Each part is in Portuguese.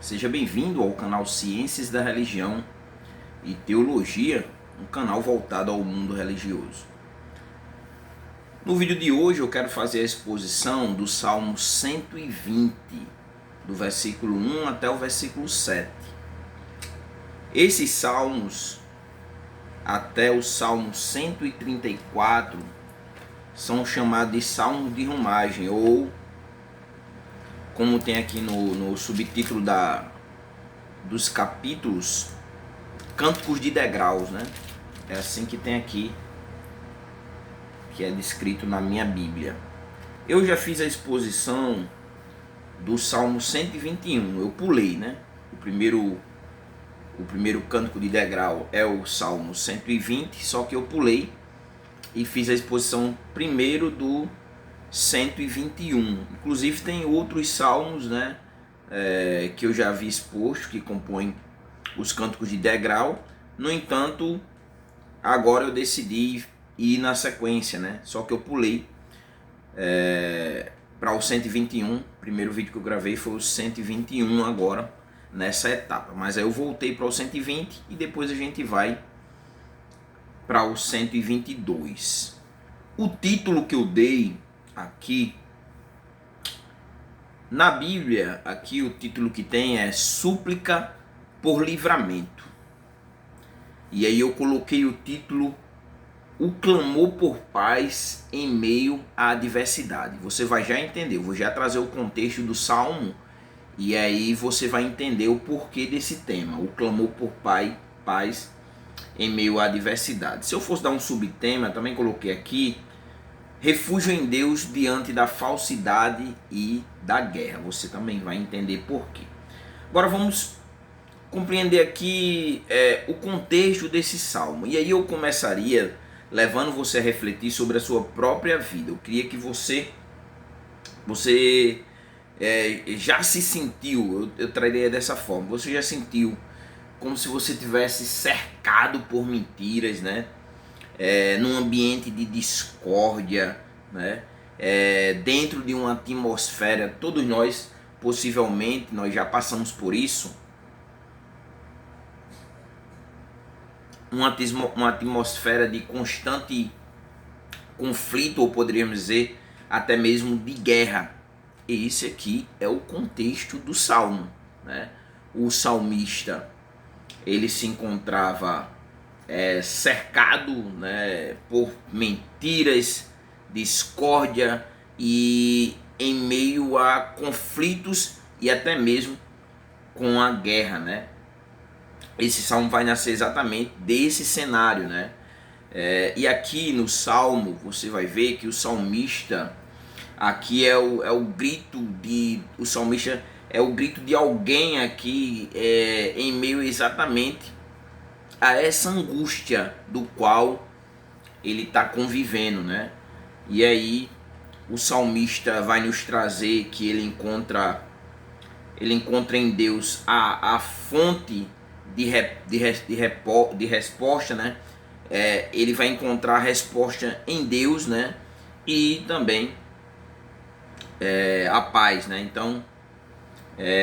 Seja bem-vindo ao canal Ciências da Religião e Teologia, um canal voltado ao mundo religioso. No vídeo de hoje eu quero fazer a exposição do Salmo 120, do versículo 1 até o versículo 7. Esses salmos, até o Salmo 134, são chamados de salmos de romagem, ou como tem aqui no subtítulo dos capítulos, cânticos de degraus, né? É assim que tem aqui, que é descrito na minha Bíblia. Eu já fiz a exposição do Salmo 121, eu pulei, né? O primeiro cântico de degrau é o Salmo 120, só que eu pulei e fiz a exposição primeiro do 121. Inclusive tem outros salmos, né, que eu já vi exposto, que compõem os cânticos de degrau. No entanto, agora eu decidi ir na sequência, né? Só que eu pulei para o 121. O primeiro vídeo que eu gravei foi o 121 agora, nessa etapa. Mas aí eu voltei para o 120 e depois a gente vai para o 122. O título que eu dei aqui na Bíblia, aqui o título que tem é Súplica por Livramento. E aí eu coloquei o título O Clamor por Paz em Meio à Adversidade. Você vai já entender, eu vou já trazer o contexto do Salmo e aí você vai entender o porquê desse tema, o clamor por paz em meio à adversidade. Se eu fosse dar um subtema, também coloquei aqui, refúgio em Deus diante da falsidade e da guerra. Você também vai entender por quê. Agora vamos compreender aqui o contexto desse salmo. E aí eu começaria levando você a refletir sobre a sua própria vida. Eu queria que você já se sentiu, eu traria dessa forma, você já sentiu como se você tivesse cercado por mentiras, né? Num ambiente de discórdia, né? Dentro de uma atmosfera, todos nós possivelmente nós já passamos por isso, uma atmosfera de constante conflito, ou poderíamos dizer até mesmo de guerra. E esse aqui é o contexto do salmo, né? O salmista, ele se encontrava cercado, né, por mentiras, discórdia e em meio a conflitos e até mesmo com a guerra, né? Esse salmo vai nascer exatamente desse cenário, né? E aqui no salmo você vai ver que o salmista aqui é o grito de o salmista é o grito de alguém aqui em meio exatamente a essa angústia do qual ele está convivendo, né? E aí o salmista vai nos trazer que ele encontra em Deus a fonte de resposta, né? Ele vai encontrar a resposta em Deus, né? E também a paz, né? Então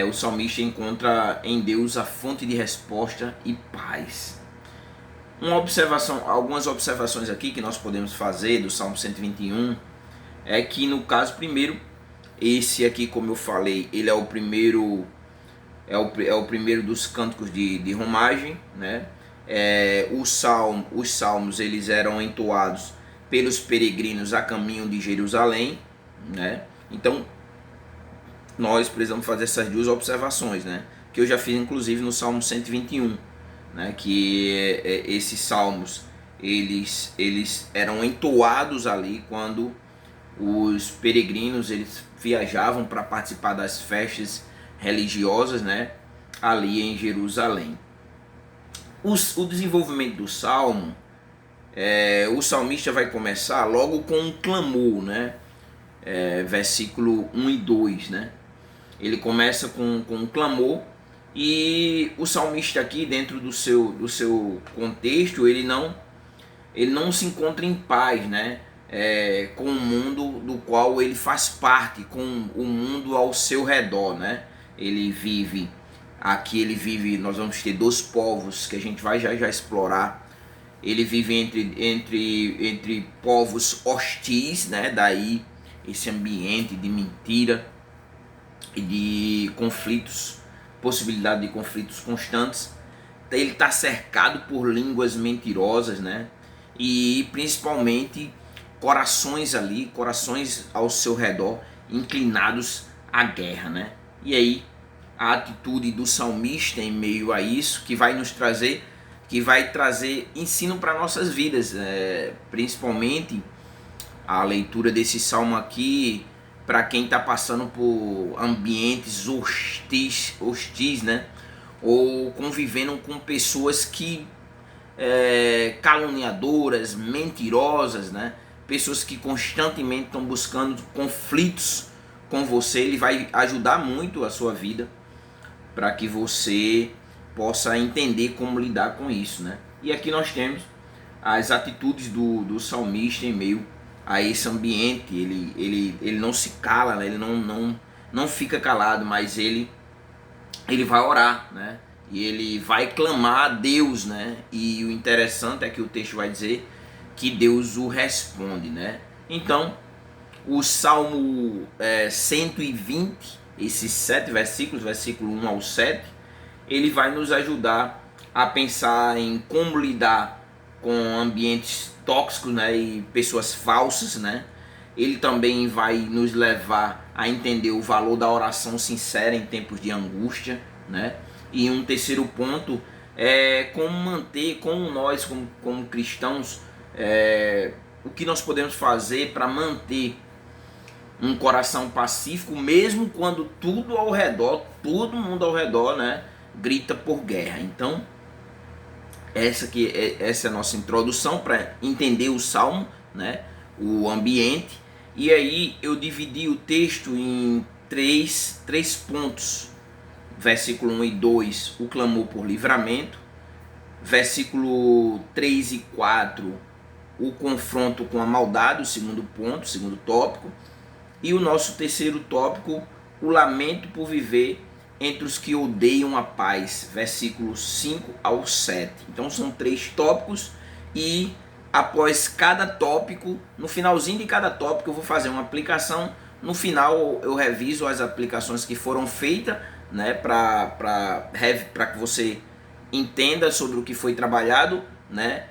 o salmista encontra em Deus a fonte de resposta e paz. Algumas observações aqui que nós podemos fazer do Salmo 121 é que, no caso, primeiro, esse aqui, como eu falei, ele é o primeiro dos cânticos de romagem, né? Os salmos eles eram entoados pelos peregrinos a caminho de Jerusalém, né? Então nós precisamos fazer essas duas observações, né? Que eu já fiz inclusive no Salmo 121, né? Que esses salmos eles eram entoados ali quando os peregrinos eles viajavam para participar das festas religiosas, né? Ali em Jerusalém. O desenvolvimento do salmo, o salmista vai começar logo com um clamor, né? Versículo 1 e 2, né? Ele começa com um clamor, e o salmista aqui, dentro do seu contexto, ele não se encontra em paz, né? Com o mundo do qual ele faz parte, com o mundo ao seu redor, né? Ele vive Aqui ele vive, nós vamos ter 2 povos que a gente vai já explorar. Ele vive entre povos hostis, né? Daí esse ambiente de mentira e de conflitos, possibilidade de conflitos constantes. Ele está cercado por línguas mentirosas, né? E principalmente corações ali, corações ao seu redor inclinados à guerra, né? E aí a atitude do salmista em meio a isso que vai nos trazer, que vai trazer ensino para nossas vidas, principalmente a leitura desse salmo aqui para quem está passando por ambientes hostis, né? Ou convivendo com pessoas que caluniadoras, mentirosas, né? Pessoas que constantemente estão buscando conflitos com você. Ele vai ajudar muito a sua vida para que você possa entender como lidar com isso, né? E aqui nós temos as atitudes do salmista em meio a esse ambiente. Ele não se cala, né? Ele não fica calado, mas ele vai orar, né? E ele vai clamar a Deus, né? E o interessante é que o texto vai dizer que Deus o responde, né? Então, o Salmo 120, esses 7 versículos, versículo 1 ao 7, ele vai nos ajudar a pensar em como lidar com ambientes tóxicos, né? E pessoas falsas, né? Ele também vai nos levar a entender o valor da oração sincera em tempos de angústia, né? E um terceiro ponto é como manter, como nós, como cristãos, o que nós podemos fazer para manter um coração pacífico, mesmo quando tudo ao redor, todo mundo ao redor, né, grita por guerra. Então, essa é a nossa introdução para entender o Salmo, né, o ambiente. E aí eu dividi o texto em três pontos. Versículo 1 e 2, o clamor por livramento. Versículo 3 e 4, o confronto com a maldade, o segundo ponto, o segundo tópico. E o nosso terceiro tópico, o lamento por viver entre os que odeiam a paz, versículos 5 ao 7. Então são 3 tópicos e após cada tópico, no finalzinho de cada tópico eu vou fazer uma aplicação. No final eu reviso as aplicações que foram feitas, né, para que você entenda sobre o que foi trabalhado, né,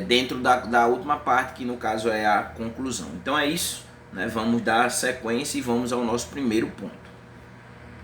dentro da última parte, que no caso é a conclusão. Então é isso, né, vamos dar sequência e vamos ao nosso primeiro ponto.